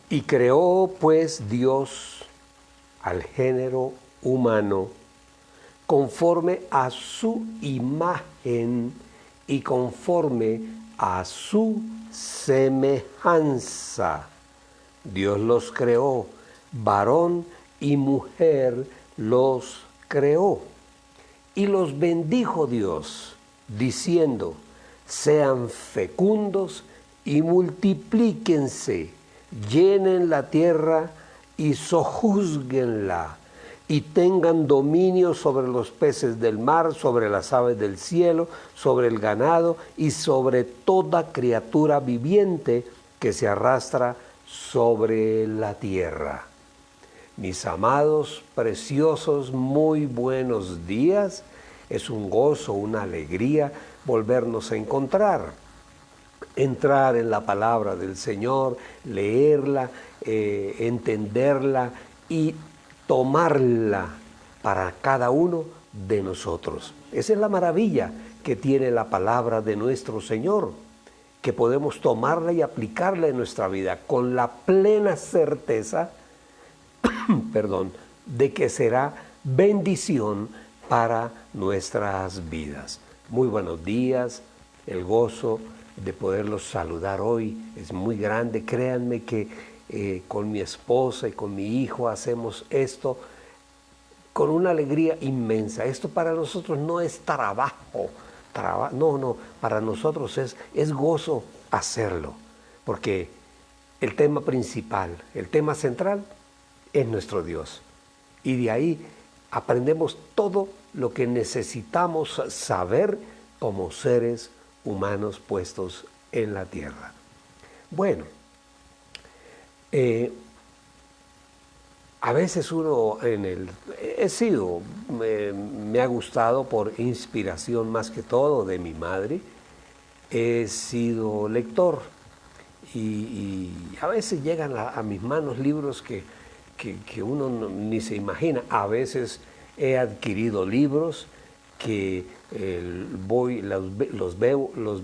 Y creó pues Dios al género humano conforme a su imagen y conforme a su semejanza. Dios los creó, varón y mujer los creó. Y los bendijo Dios, diciendo, sean fecundos y multiplíquense, llenen la tierra y sojúzguenla, y tengan dominio sobre los peces del mar, sobre las aves del cielo, sobre el ganado y sobre toda criatura viviente que se arrastra sobre la tierra. Mis amados, preciosos, muy buenos días. Es un gozo, una alegría volvernos a encontrar. Entrar en la palabra del Señor, leerla, entenderla y tomarla para cada uno de nosotros. Esa es la maravilla que tiene la palabra de nuestro Señor, que podemos tomarla y aplicarla en nuestra vida con la plena certeza de que será bendición para nuestras vidas. Muy buenos días, el gozo de poderlos saludar hoy es muy grande. Créanme que con mi esposa y con mi hijo hacemos esto con una alegría inmensa. Esto para nosotros no es trabajo, no, para nosotros es gozo hacerlo, porque el tema principal, el tema central es nuestro Dios. Y de ahí aprendemos todo lo que necesitamos saber como seres humanos puestos en la tierra. Bueno, a veces uno me ha gustado por inspiración más que todo de mi madre, he sido lector y a veces llegan a mis manos libros que uno ni se imagina. A veces he adquirido libros que los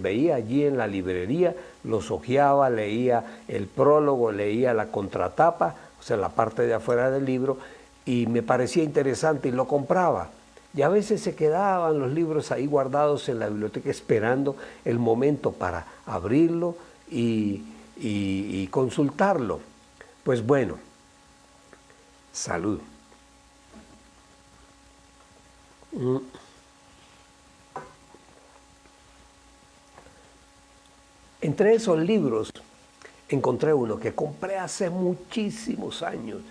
veía allí en la librería, los hojeaba, leía el prólogo, leía la contratapa, o sea, la parte de afuera del libro, y me parecía interesante y lo compraba. Y a veces se quedaban los libros ahí guardados en la biblioteca esperando el momento para abrirlo y consultarlo. Pues bueno, salud. Entre esos libros encontré uno que compré hace muchísimos años.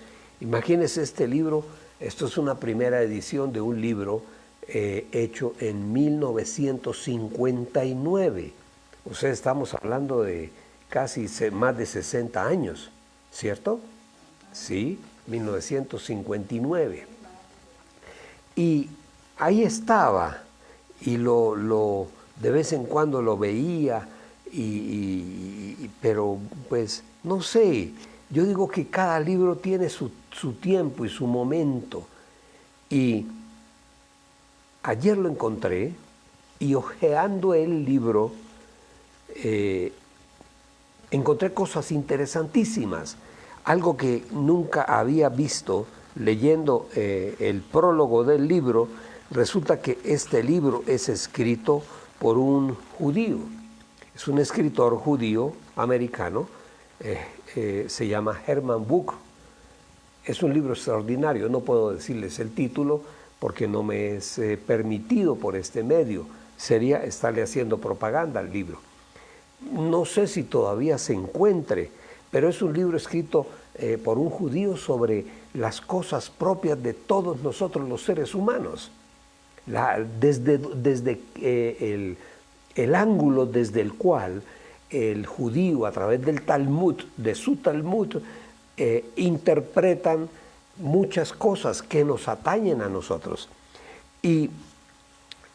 Imagínense este libro, esto es una primera edición de un libro hecho en 1959. O sea, estamos hablando de casi más de 60 años, ¿cierto? Sí, 1959. Y ahí estaba, y de vez en cuando lo veía, pero pues no sé, yo digo que cada libro tiene su tiempo y su momento. Y ayer lo encontré y hojeando el libro encontré cosas interesantísimas, algo que nunca había visto leyendo el prólogo del libro. Resulta que este libro es escrito por un judío. Es un escritor judío americano, se llama Herman Book. Es un libro extraordinario, no puedo decirles el título porque no me es permitido por este medio. Sería estarle haciendo propaganda al libro. No sé si todavía se encuentre, pero es un libro escrito por un judío sobre las cosas propias de todos nosotros los seres humanos. Desde el ángulo desde el cual el judío, a través del Talmud, de su Talmud, interpretan muchas cosas que nos atañen a nosotros. Y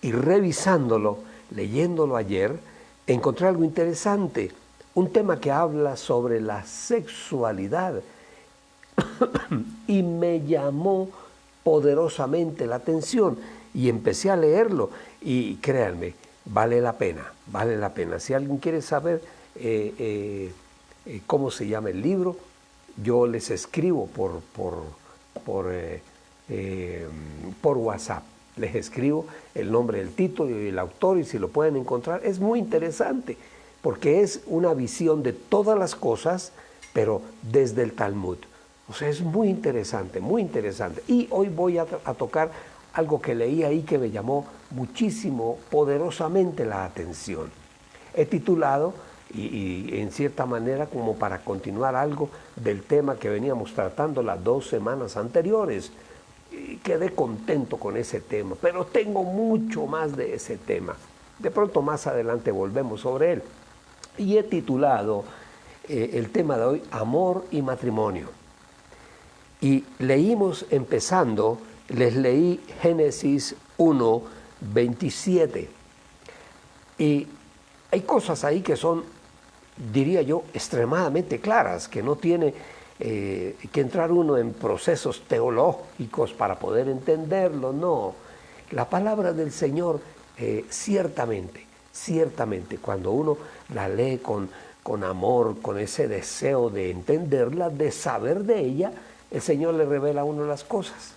revisándolo, leyéndolo ayer, encontré algo interesante, un tema que habla sobre la sexualidad y me llamó poderosamente la atención y empecé a leerlo y créanme, vale la pena. Si alguien quiere saber cómo se llama el libro, yo les escribo por WhatsApp. Les escribo el nombre del título y el autor, y si lo pueden encontrar. Es muy interesante porque es una visión de todas las cosas, pero desde el Talmud. O sea, es muy interesante, muy interesante. Y hoy voy a tocar algo que leí ahí que me llamó muchísimo, poderosamente la atención. He titulado, y en cierta manera como para continuar algo del tema que veníamos tratando las 2 semanas anteriores, y quedé contento con ese tema, pero tengo mucho más de ese tema. De pronto más adelante volvemos sobre él. Y he titulado el tema de hoy, Amor y Matrimonio. Y leímos empezando, les leí Génesis 1, 27. Y hay cosas ahí que son, diría yo, extremadamente claras, que no tiene que entrar uno en procesos teológicos para poder entenderlo, no. La palabra del Señor, ciertamente, cuando uno la lee con amor, con ese deseo de entenderla, de saber de ella, el Señor le revela a uno las cosas.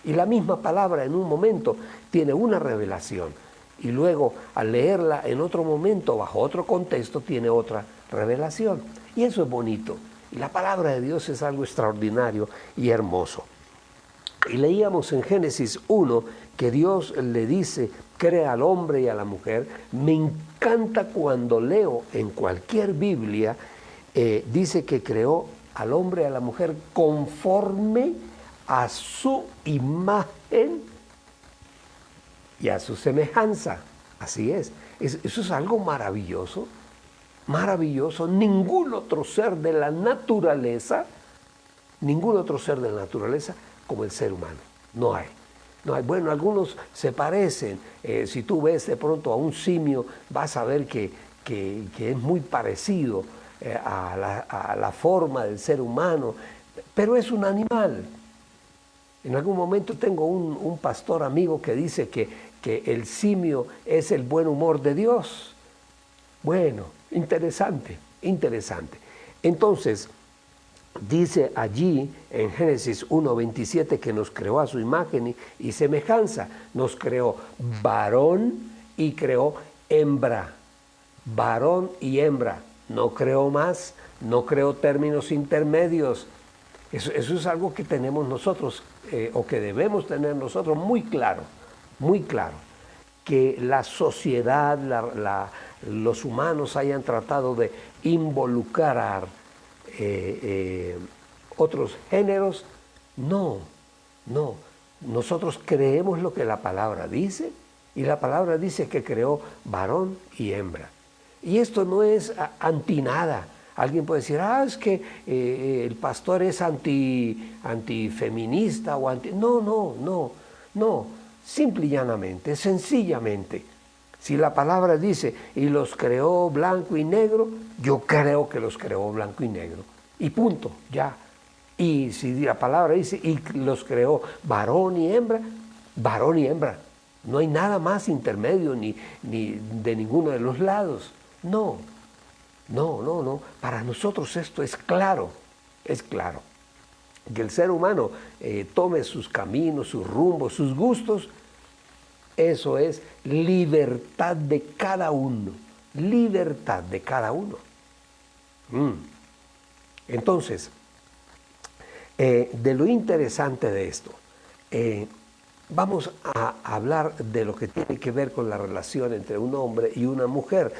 Y la misma palabra en un momento tiene una revelación, y luego al leerla en otro momento, bajo otro contexto, tiene otra revelación. Y eso es bonito. Y la palabra de Dios es algo extraordinario y hermoso. Y leíamos en Génesis 1 que Dios le dice, crea al hombre y a la mujer. Me encanta cuando leo en cualquier Biblia, dice que creó al hombre y a la mujer conforme a su imagen y a su semejanza. Así es. Eso es algo maravilloso, maravilloso. Ningún otro ser de la naturaleza como el ser humano. No hay. Bueno, algunos se parecen. Si tú ves de pronto a un simio, vas a ver que es muy parecido a la forma del ser humano, pero es un animal. En algún momento tengo un pastor amigo que dice que el simio es el buen humor de Dios. Bueno, interesante. Entonces, dice allí en Génesis 1:27 que nos creó a su imagen y semejanza. Nos creó varón y creó hembra. Varón y hembra. No creó más, no creó términos intermedios. Eso es algo que tenemos nosotros, o que debemos tener nosotros muy claro, que la sociedad, los humanos hayan tratado de involucrar otros géneros. No. Nosotros creemos lo que la palabra dice, y la palabra dice que creó varón y hembra. Y esto no es anti nada. Alguien puede decir, es que el pastor es antifeminista o anti... No. Simple y llanamente, sencillamente. Si la palabra dice, y los creó blanco y negro, yo creo que los creó blanco y negro. Y punto, ya. Y si la palabra dice, y los creó varón y hembra, varón y hembra. No hay nada más intermedio ni de ninguno de los lados. No. Para nosotros esto es claro. Que el ser humano tome sus caminos, sus rumbos, sus gustos, eso es libertad de cada uno. Entonces, de lo interesante de esto, vamos a hablar de lo que tiene que ver con la relación entre un hombre y una mujer.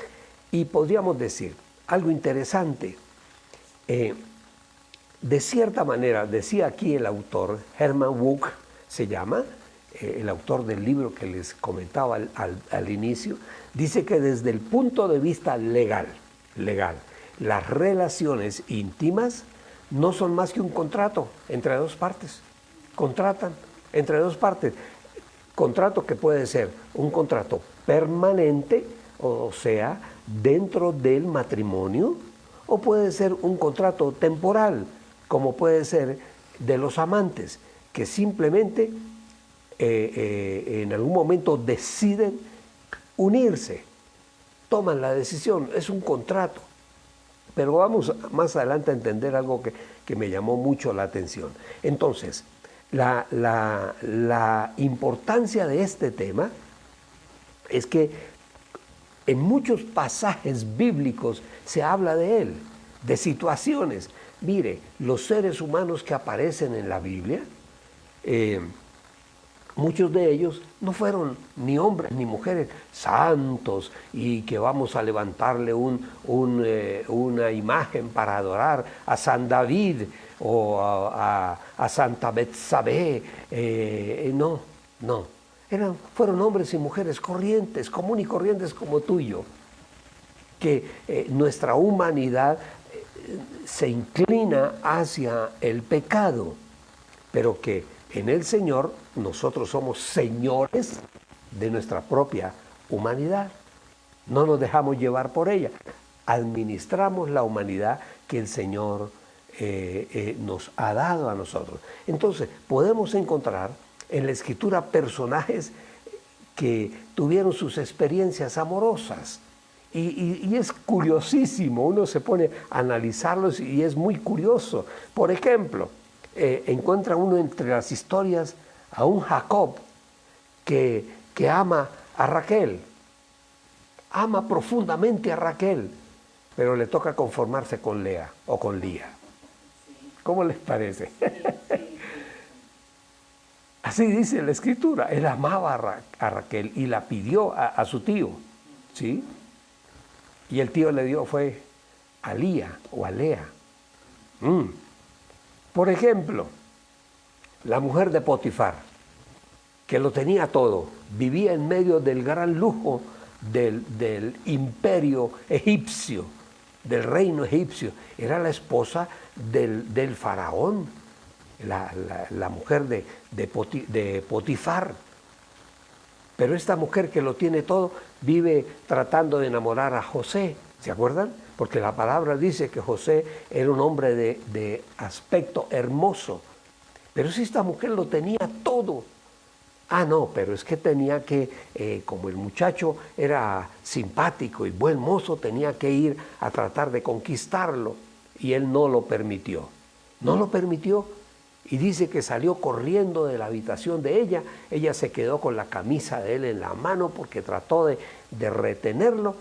Y podríamos decir algo interesante. De cierta manera, decía aquí el autor, Herman Wouk se llama, el autor del libro que les comentaba al inicio, dice que desde el punto de vista legal, las relaciones íntimas no son más que un contrato entre dos partes. Contratan entre dos partes. Contrato que puede ser un contrato permanente, o sea, dentro del matrimonio, o puede ser un contrato temporal, como puede ser de los amantes, que simplemente en algún momento deciden unirse, toman la decisión, es un contrato. Pero vamos más adelante a entender algo que me llamó mucho la atención. Entonces, la importancia de este tema es que en muchos pasajes bíblicos se habla de él, de situaciones. Mire, los seres humanos que aparecen en la Biblia, muchos de ellos no fueron ni hombres ni mujeres santos y que vamos a levantarle una imagen para adorar a San David o a Santa Betsabé. No. Fueron hombres y mujeres corrientes, común y corrientes como tú y yo, que nuestra humanidad se inclina hacia el pecado, pero que en el Señor nosotros somos señores de nuestra propia humanidad. No nos dejamos llevar por ella. Administramos la humanidad que el Señor nos ha dado a nosotros. Entonces, podemos encontrar en la Escritura personajes que tuvieron sus experiencias amorosas. Y es curiosísimo, uno se pone a analizarlos y es muy curioso. Por ejemplo, encuentra uno entre las historias a un Jacob que ama a Raquel, ama profundamente a Raquel, pero le toca conformarse con Lea o con Lía. ¿Cómo les parece? Así dice la Escritura, él amaba a Raquel y la pidió a su tío, ¿sí? Y el tío le dio fue a Lía o a Lea. Por ejemplo, la mujer de Potifar, que lo tenía todo, vivía en medio del gran lujo del imperio egipcio, del reino egipcio, era la esposa del faraón, la mujer de Potifar. Pero esta mujer que lo tiene todo vive tratando de enamorar a José, ¿se acuerdan? Porque la palabra dice que José era un hombre de aspecto hermoso. Pero si esta mujer lo tenía todo. No, pero es que tenía que, como el muchacho era simpático y buen mozo, tenía que ir a tratar de conquistarlo. Y él no lo permitió. No lo permitió. Y dice que salió corriendo de la habitación de ella. Ella se quedó con la camisa de él en la mano porque trató de retenerlo.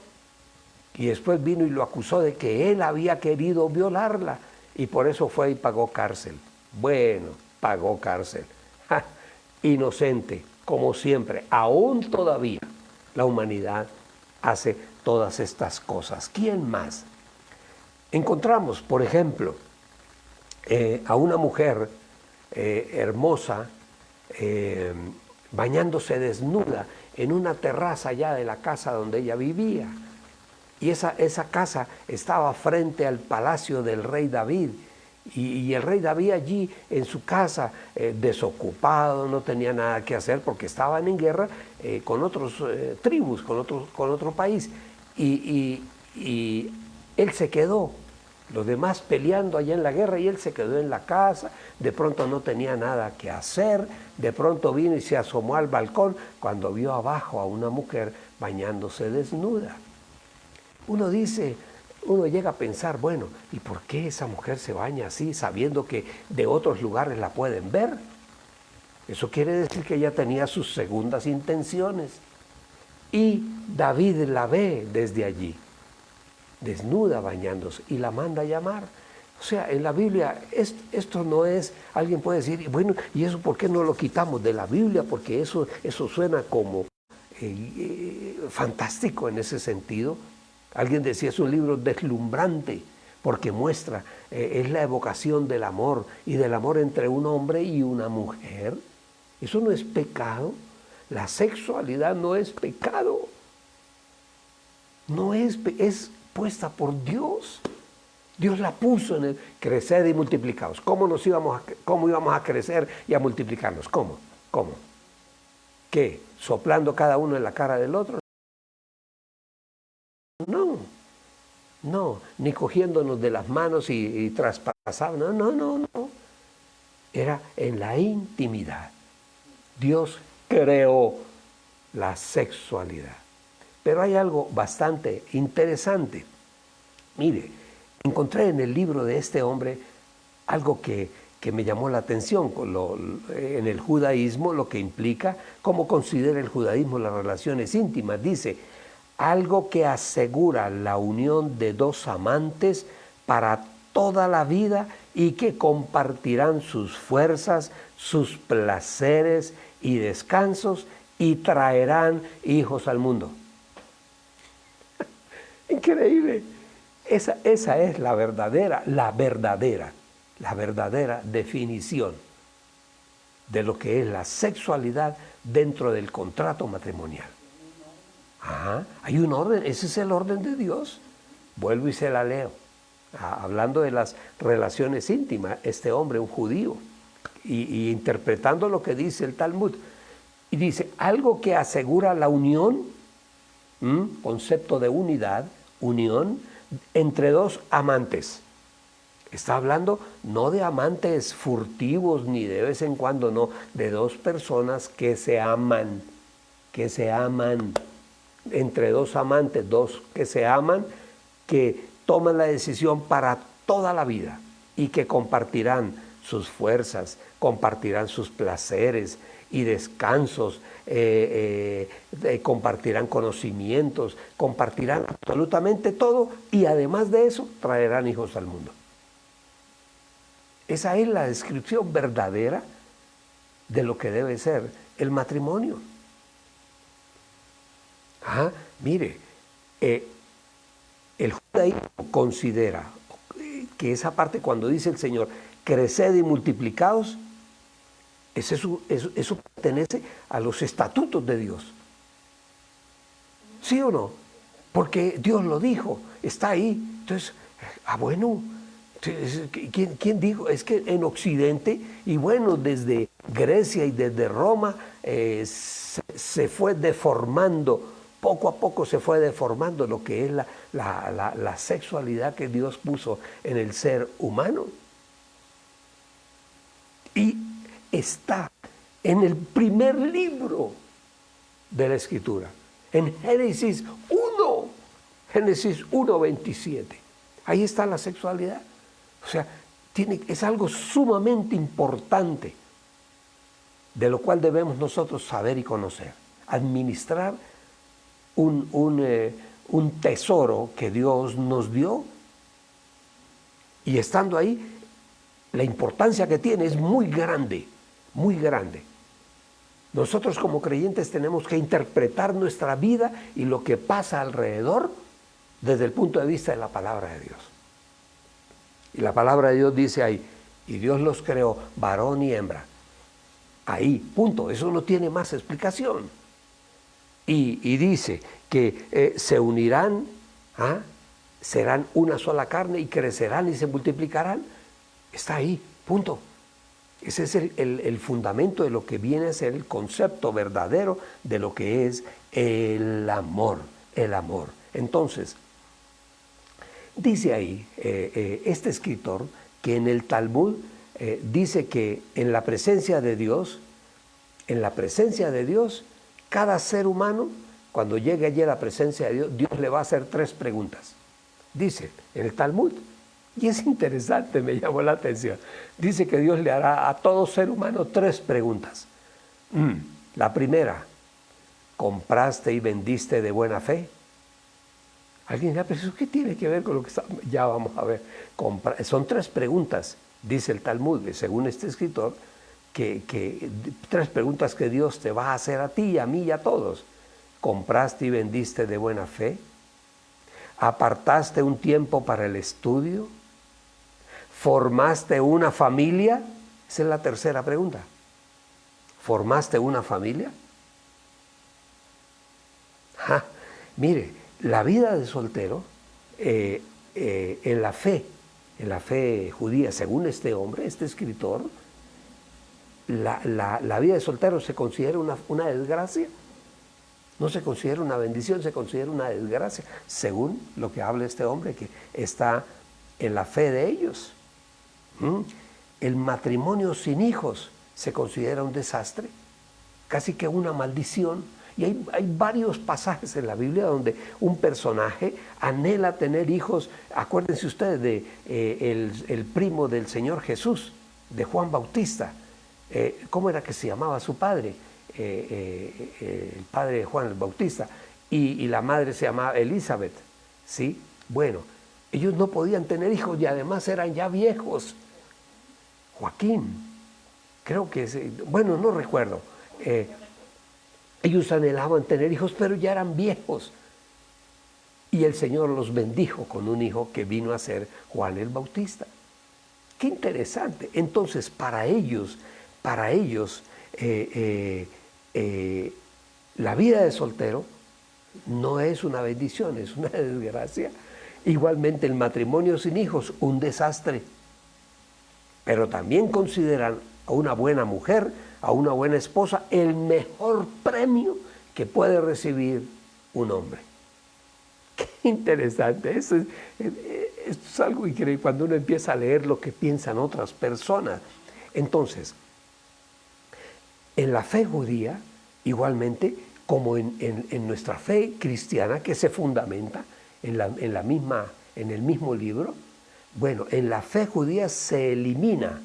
Y después vino y lo acusó de que él había querido violarla. Y por eso fue y pagó cárcel. Bueno, pagó cárcel. Inocente, como siempre. Aún todavía la humanidad hace todas estas cosas. ¿Quién más? Encontramos, por ejemplo, a una mujer hermosa, bañándose desnuda en una terraza allá de la casa donde ella vivía. Y esa casa estaba frente al palacio del rey David. Y el rey David allí en su casa, desocupado, no tenía nada que hacer porque estaban en guerra con otras tribus, con otro país. Y él se quedó. Los demás peleando allá en la guerra y él se quedó en la casa, de pronto no tenía nada que hacer, de pronto vino y se asomó al balcón cuando vio abajo a una mujer bañándose desnuda. Uno llega a pensar, bueno, ¿y por qué esa mujer se baña así sabiendo que de otros lugares la pueden ver? Eso quiere decir que ella tenía sus segundas intenciones. Y David la ve desde allí, desnuda bañándose, y la manda a llamar. O sea, en la Biblia esto no es, alguien puede decir, bueno, ¿y eso por qué no lo quitamos de la Biblia? Porque eso suena como fantástico en ese sentido. Alguien decía, es un libro deslumbrante porque muestra, es la evocación del amor y del amor entre un hombre y una mujer. Eso no es pecado. La sexualidad no es pecado. No es puesta por Dios. Dios la puso en el crecer y multiplicados. ¿Cómo íbamos a crecer y a multiplicarnos? ¿Cómo? ¿Qué? ¿Soplando cada uno en la cara del otro? No, ni cogiéndonos de las manos y traspasando. No. Era en la intimidad. Dios creó la sexualidad. Pero hay algo bastante interesante. Mire, encontré en el libro de este hombre algo que me llamó la atención en el judaísmo, lo que implica, cómo considera el judaísmo las relaciones íntimas. Dice, algo que asegura la unión de dos amantes para toda la vida y que compartirán sus fuerzas, sus placeres y descansos y traerán hijos al mundo. Increíble. Esa es la verdadera definición de lo que es la sexualidad dentro del contrato matrimonial. Ajá, hay un orden, ese es el orden de Dios. Vuelvo y se la leo. Hablando de las relaciones íntimas, este hombre, un judío, y interpretando lo que dice el Talmud, y dice, algo que asegura la unión, concepto de unidad, unión, entre dos amantes. Está hablando no de amantes furtivos ni de vez en cuando, no, de dos personas que se aman, entre dos amantes, dos que se aman, que toman la decisión para toda la vida y que compartirán sus fuerzas, compartirán sus placeres y descansos, compartirán conocimientos, compartirán absolutamente todo y además de eso traerán hijos al mundo. Esa es la descripción verdadera de lo que debe ser el matrimonio. Mire, el judaísmo considera que esa parte cuando dice el Señor, creced y multiplicaos, eso pertenece a los estatutos de Dios. ¿Sí o no? Porque Dios lo dijo, está ahí. Entonces, bueno, ¿quién dijo? Es que en Occidente, y bueno, desde Grecia y desde Roma, se fue deformando, poco a poco se fue deformando lo que es la sexualidad que Dios puso en el ser humano. Y está en el primer libro de la Escritura, en Génesis 1:27. Ahí está la sexualidad. O sea, es algo sumamente importante de lo cual debemos nosotros saber y conocer. Administrar un tesoro que Dios nos dio, y estando ahí, la importancia que tiene es muy grande, muy grande. Nosotros como creyentes tenemos que interpretar nuestra vida y lo que pasa alrededor desde el punto de vista de la palabra de Dios. Y la palabra de Dios dice ahí, y Dios los creó varón y hembra. Ahí, punto, eso no tiene más explicación. Y dice que se unirán, serán una sola carne y crecerán y se multiplicarán. Está ahí, punto. Ese es el fundamento de lo que viene a ser el concepto verdadero de lo que es el amor. El amor. Entonces, dice ahí este escritor que en el Talmud dice que en la presencia de Dios, cada ser humano, cuando llegue allí a la presencia de Dios, Dios le va a hacer 3 preguntas. Dice en el Talmud, y es interesante, me llamó la atención. Dice que Dios le hará a todo ser humano 3 preguntas. La primera, ¿compraste y vendiste de buena fe? Alguien dirá, pero ¿qué tiene que ver con lo que está? Ya vamos a ver. Son 3 preguntas, dice el Talmud, según este escritor, que 3 preguntas que Dios te va a hacer a ti, a mí y a todos. ¿Compraste y vendiste de buena fe? ¿Apartaste un tiempo para el estudio? ¿Formaste una familia? Esa es la tercera pregunta. ¿Formaste una familia? Mire, la vida de soltero, en la fe judía, según este hombre, este escritor, la vida de soltero se considera una desgracia. No se considera una bendición, se considera una desgracia, según lo que habla este hombre que está en la fe de ellos. El matrimonio sin hijos se considera un desastre, casi que una maldición, Y hay varios pasajes en la Biblia donde un personaje anhela tener hijos. Acuérdense ustedes de el primo del Señor Jesús, de Juan Bautista. ¿Cómo era que se llamaba su padre? El padre de Juan el Bautista. Y la madre se llamaba Elizabeth. ¿Sí? Bueno, ellos no podían tener hijos y además eran ya viejos. Joaquín, creo que bueno, no recuerdo. Ellos anhelaban tener hijos, pero ya eran viejos. Y el Señor los bendijo con un hijo que vino a ser Juan el Bautista. Qué interesante. Entonces, para ellos, la vida de soltero no es una bendición, es una desgracia. Igualmente el matrimonio sin hijos, un desastre. Pero también consideran a una buena mujer, a una buena esposa, el mejor premio que puede recibir un hombre. Qué interesante. Esto es algo increíble cuando uno empieza a leer lo que piensan otras personas. Entonces, en la fe judía, igualmente, como en nuestra fe cristiana, que se fundamenta en el mismo libro, bueno, en la fe judía se elimina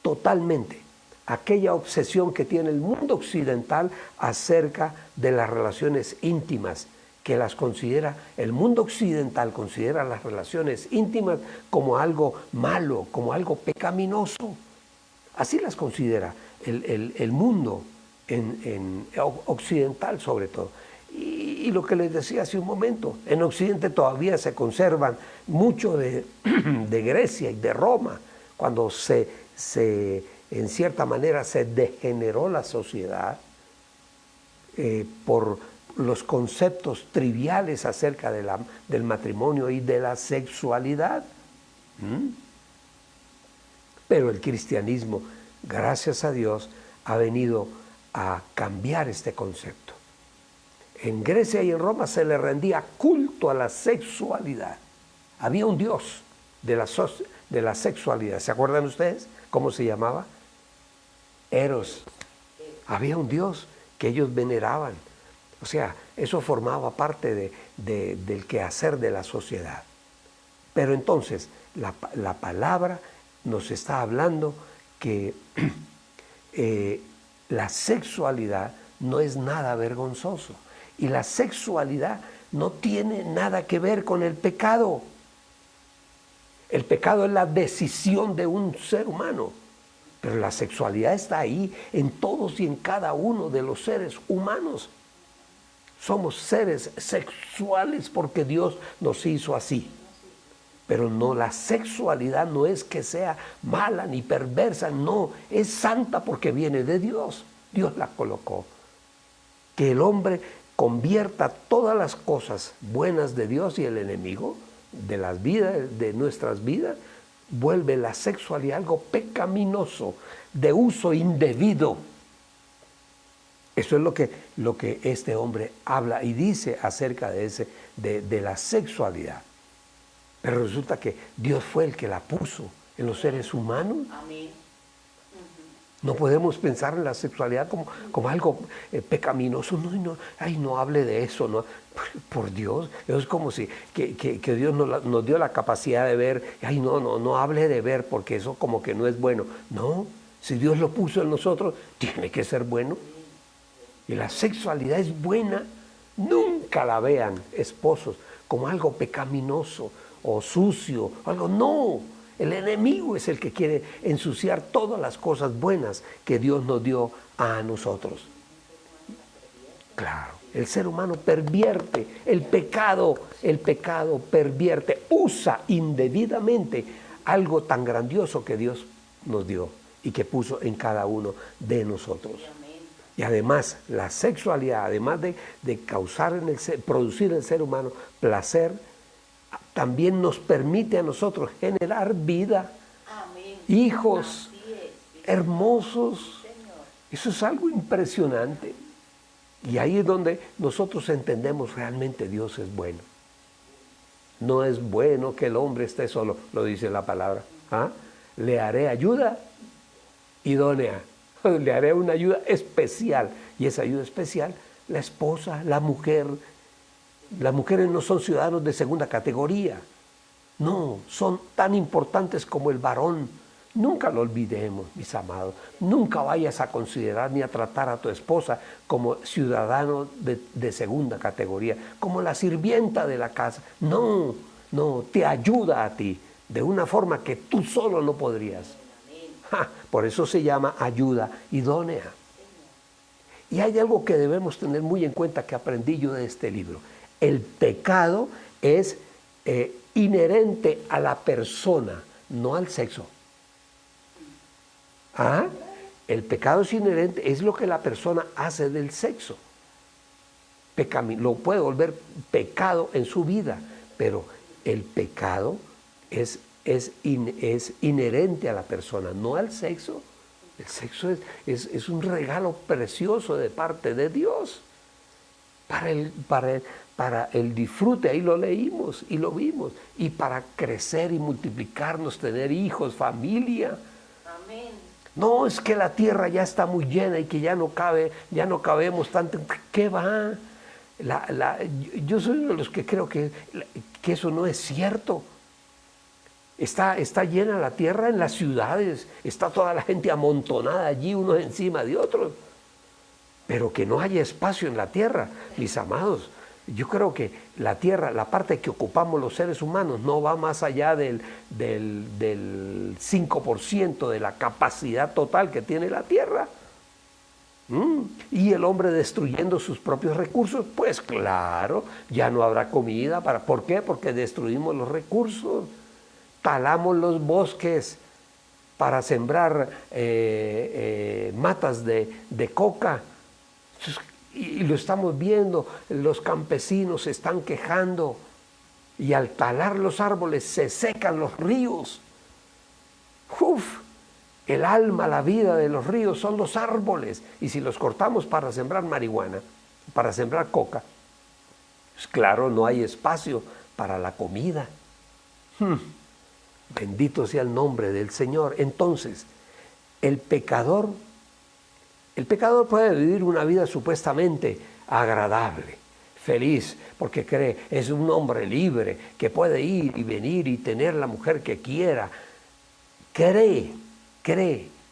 totalmente aquella obsesión que tiene el mundo occidental acerca de las relaciones íntimas, que las considera, el mundo occidental considera las relaciones íntimas como algo malo, como algo pecaminoso. Así las considera el mundo occidental sobre todo. Y lo que les decía hace un momento, en Occidente todavía se conservan mucho de Grecia y de Roma, cuando en cierta manera se degeneró la sociedad por los conceptos triviales acerca del matrimonio y de la sexualidad. Pero el cristianismo, gracias a Dios, ha venido a cambiar este concepto. En Grecia y en Roma se le rendía culto a la sexualidad. Había un dios de la sexualidad. ¿Se acuerdan ustedes cómo se llamaba? Eros. Había un dios que ellos veneraban. O sea, eso formaba parte del quehacer de la sociedad. Pero entonces, la palabra nos está hablando que la sexualidad no es nada vergonzoso. Y la sexualidad no tiene nada que ver con el pecado. El pecado es la decisión de un ser humano. Pero la sexualidad está ahí en todos y en cada uno de los seres humanos. Somos seres sexuales porque Dios nos hizo así. Pero no, la sexualidad no es que sea mala ni perversa, no, es santa porque viene de Dios. Dios la colocó. Que el hombre convierta todas las cosas buenas de Dios y el enemigo de las vidas, de nuestras vidas, vuelve la sexualidad algo pecaminoso, de uso indebido. Eso es lo que este hombre habla y dice acerca de la sexualidad. Pero resulta que Dios fue el que la puso en los seres humanos. Amén. No podemos pensar en la sexualidad como algo pecaminoso. No hable de eso. No. Por Dios, es como si que Dios nos dio la capacidad de ver. No hable de ver porque eso como que no es bueno. No, si Dios lo puso en nosotros, tiene que ser bueno. Y la sexualidad es buena. Nunca la vean, esposos, como algo pecaminoso o sucio. Algo no. El enemigo es el que quiere ensuciar todas las cosas buenas que Dios nos dio a nosotros. Claro, el ser humano pervierte, el pecado pervierte, usa indebidamente algo tan grandioso que Dios nos dio y que puso en cada uno de nosotros. Y además, la sexualidad, además de causar producir en el ser humano placer, también nos permite a nosotros generar vida. Amén. Hijos hermosos. Señor. Eso es algo impresionante. Y ahí es donde nosotros entendemos realmente Dios es bueno. No es bueno que el hombre esté solo, lo dice la palabra. ¿Ah? Le haré ayuda idónea. Le haré una ayuda especial. Y esa ayuda especial la esposa, la mujer. Las mujeres no son ciudadanos de segunda categoría. No, son tan importantes como el varón. Nunca lo olvidemos, mis amados. Nunca vayas a considerar ni a tratar a tu esposa como ciudadano de segunda categoría, como la sirvienta de la casa. No, no, te ayuda a ti de una forma que tú solo no podrías. Por eso se llama ayuda idónea. Y hay algo que debemos tener muy en cuenta que aprendí yo de este libro. El pecado es inherente a la persona, no al sexo. ¿Ah? El pecado es inherente, es lo que la persona hace del sexo. Lo puede volver pecado en su vida, pero el pecado es inherente a la persona, no al sexo. El sexo es un regalo precioso de parte de Dios para el disfrute, ahí lo leímos y lo vimos, y para crecer y multiplicarnos, tener hijos, familia. Amén. No, es que la tierra ya está muy llena y que ya no cabemos tanto. ¿Qué va? Yo soy uno de los que creo que eso no es cierto. Está llena la tierra en las ciudades, está toda la gente amontonada allí, unos encima de otros, pero que no haya espacio en la tierra, mis amados. Yo creo que la tierra, la parte que ocupamos los seres humanos, no va más allá del 5% de la capacidad total que tiene la tierra. Y el hombre destruyendo sus propios recursos, pues claro, ya no habrá comida. ¿Por qué? Porque destruimos los recursos. Talamos los bosques para sembrar matas de coca. Y lo estamos viendo, los campesinos se están quejando. Y al talar los árboles se secan los ríos. El alma, la vida de los ríos son los árboles. Y si los cortamos para sembrar marihuana, para sembrar coca, pues claro, no hay espacio para la comida. Bendito sea el nombre del Señor. Entonces, el pecador puede vivir una vida supuestamente agradable, feliz, porque cree, es un hombre libre, que puede ir y venir y tener la mujer que quiera. Cree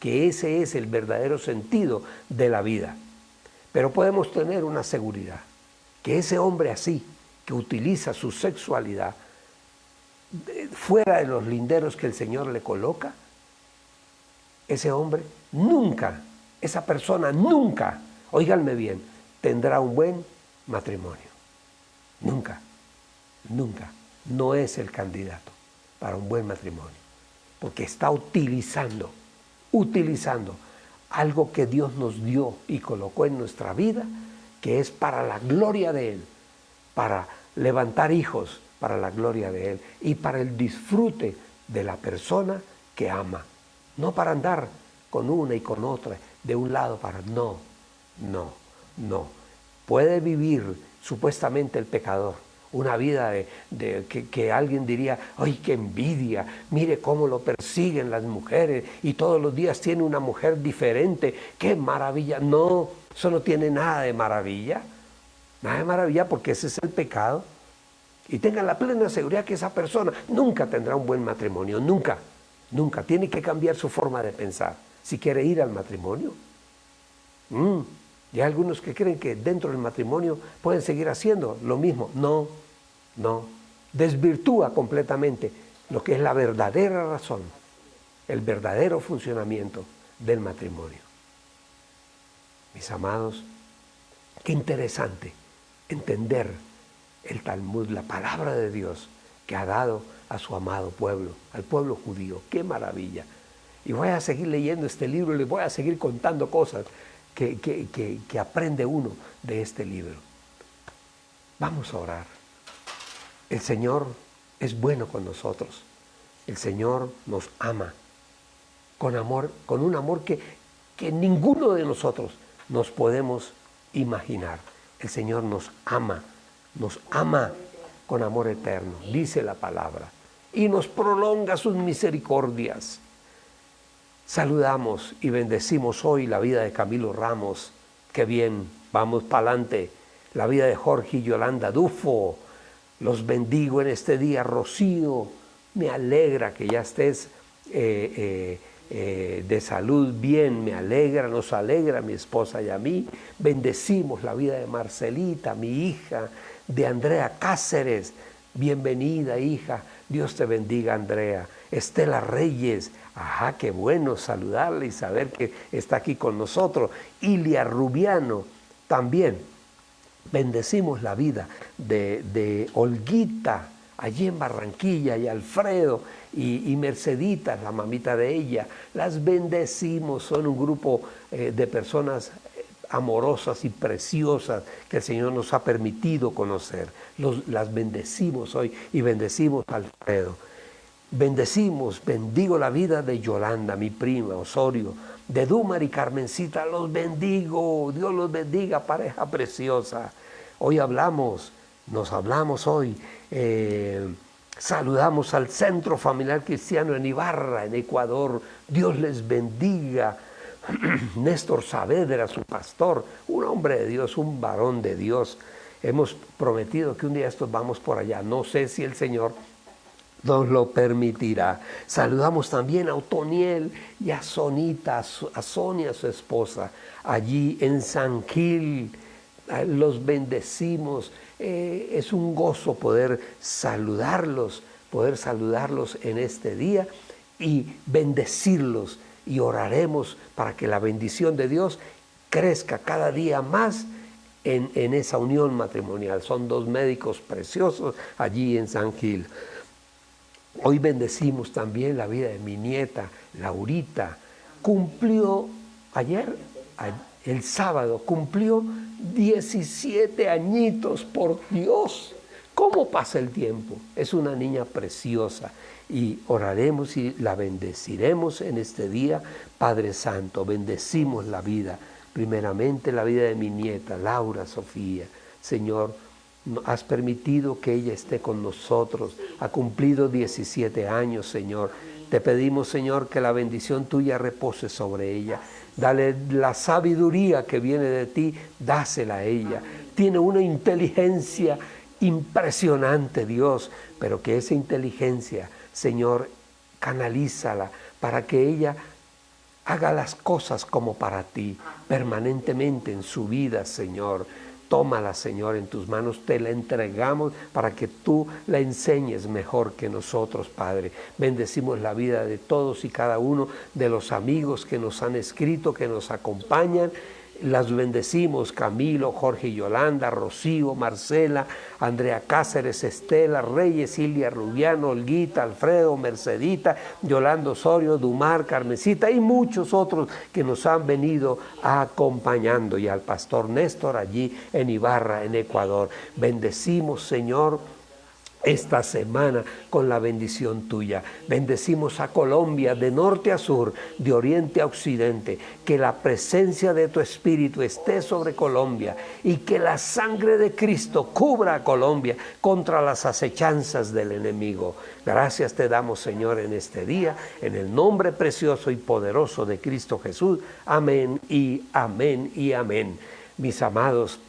que ese es el verdadero sentido de la vida. Pero podemos tener una seguridad, que ese hombre así, que utiliza su sexualidad fuera de los linderos que el Señor le coloca, ese hombre nunca, esa persona nunca, óiganme bien, tendrá un buen matrimonio. Nunca, nunca. No es el candidato para un buen matrimonio, porque está utilizando algo que Dios nos dio y colocó en nuestra vida, que es para la gloria de Él, para levantar hijos para la gloria de Él y para el disfrute de la persona que ama. No para andar con una y con otra, de un lado para... No. Puede vivir supuestamente el pecador una vida que alguien diría, ¡ay, qué envidia! Mire cómo lo persiguen las mujeres y todos los días tiene una mujer diferente. ¡Qué maravilla! No, eso no tiene nada de maravilla. Nada de maravilla, porque ese es el pecado. Y tengan la plena seguridad que esa persona nunca tendrá un buen matrimonio. Nunca. Tiene que cambiar su forma de pensar si quiere ir al matrimonio. Y hay algunos que creen que dentro del matrimonio pueden seguir haciendo lo mismo. No. Desvirtúa completamente lo que es la verdadera razón, el verdadero funcionamiento del matrimonio. Mis amados, qué interesante entender el Talmud, la palabra de Dios que ha dado a su amado pueblo, al pueblo judío. ¡Qué maravilla! Y voy a seguir leyendo este libro y les voy a seguir contando cosas que aprende uno de este libro. Vamos a orar. El Señor es bueno con nosotros. El Señor nos ama con amor, con un amor que ninguno de nosotros nos podemos imaginar. El Señor nos ama con amor eterno, dice la palabra, y nos prolonga sus misericordias. Saludamos y bendecimos hoy la vida de Camilo Ramos. Qué bien Vamos para adelante. La vida de Jorge y Yolanda Dufo. Los bendigo en este día, Rocío. Me alegra que ya estés de salud bien. Me alegra, nos alegra a mi esposa y a mí. Bendecimos la vida de Marcelita, mi hija, de Andrea Cáceres. Bienvenida, hija. Dios te bendiga, Andrea. Estela Reyes. Ajá, qué bueno saludarle y saber que está aquí con nosotros. Ilia Rubiano también. Bendecimos la vida de Olguita, allí en Barranquilla, y Alfredo y Mercedita, la mamita de ella. Las bendecimos, son un grupo de personas amorosas y preciosas que el Señor nos ha permitido conocer. Las bendecimos hoy y bendecimos a Alfredo. Bendigo la vida de Yolanda, mi prima, Osorio, de Dumar y Carmencita, los bendigo. Dios los bendiga, pareja preciosa. Hoy nos hablamos hoy, saludamos al Centro Familiar Cristiano en Ibarra, en Ecuador. Dios les bendiga. Néstor Saavedra, su pastor, un hombre de Dios, un varón de Dios. Hemos prometido que un día estos vamos por allá. No sé si el Señor nos lo permitirá. Saludamos también a Otoniel y a Sonita, a Sonia, su esposa, allí en San Gil. Los bendecimos. Es un gozo poder saludarlos en este día y bendecirlos, y oraremos para que la bendición de Dios crezca cada día más en esa unión matrimonial. Son dos médicos preciosos allí en San Gil. Hoy bendecimos también la vida de mi nieta, Laurita. Cumplió el sábado, cumplió 17 añitos, por Dios. ¿Cómo pasa el tiempo? Es una niña preciosa y oraremos y la bendeciremos en este día. Padre Santo, bendecimos la vida, primeramente la vida de mi nieta, Laura Sofía. Señor, has permitido que ella esté con nosotros, ha cumplido 17 años, Señor. Te pedimos, Señor, que la bendición tuya repose sobre ella. Dale la sabiduría que viene de ti, dásela a ella. Tiene una inteligencia impresionante, Dios, pero que esa inteligencia, Señor, canalízala para que ella haga las cosas como para ti, permanentemente en su vida, Señor. Tómala, Señor, en tus manos, te la entregamos para que tú la enseñes mejor que nosotros, Padre. Bendecimos la vida de todos y cada uno de los amigos que nos han escrito, que nos acompañan. Las bendecimos, Camilo, Jorge y Yolanda, Rocío, Marcela, Andrea Cáceres, Estela Reyes, Ilia Rubiano, Olguita, Alfredo, Mercedita, Yolanda Osorio, Dumar, Carmencita y muchos otros que nos han venido acompañando, y al pastor Néstor allí en Ibarra, en Ecuador. Bendecimos, Señor, esta semana con la bendición tuya. Bendecimos a Colombia de norte a sur, de oriente a occidente. Que la presencia de tu Espíritu esté sobre Colombia y que la sangre de Cristo cubra a Colombia contra las acechanzas del enemigo. Gracias te damos, Señor, en este día, en el nombre precioso y poderoso de Cristo Jesús. Amén y amén y amén. Mis amados,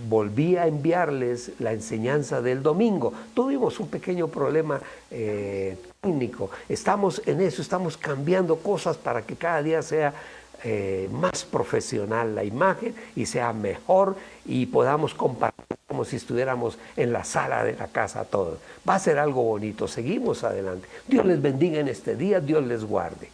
volví a enviarles la enseñanza del domingo. Tuvimos un pequeño problema técnico. Estamos en eso, estamos cambiando cosas para que cada día sea más profesional la imagen y sea mejor y podamos compartir como si estuviéramos en la sala de la casa todos. Va a ser algo bonito. Seguimos adelante. Dios les bendiga en este día, Dios les guarde.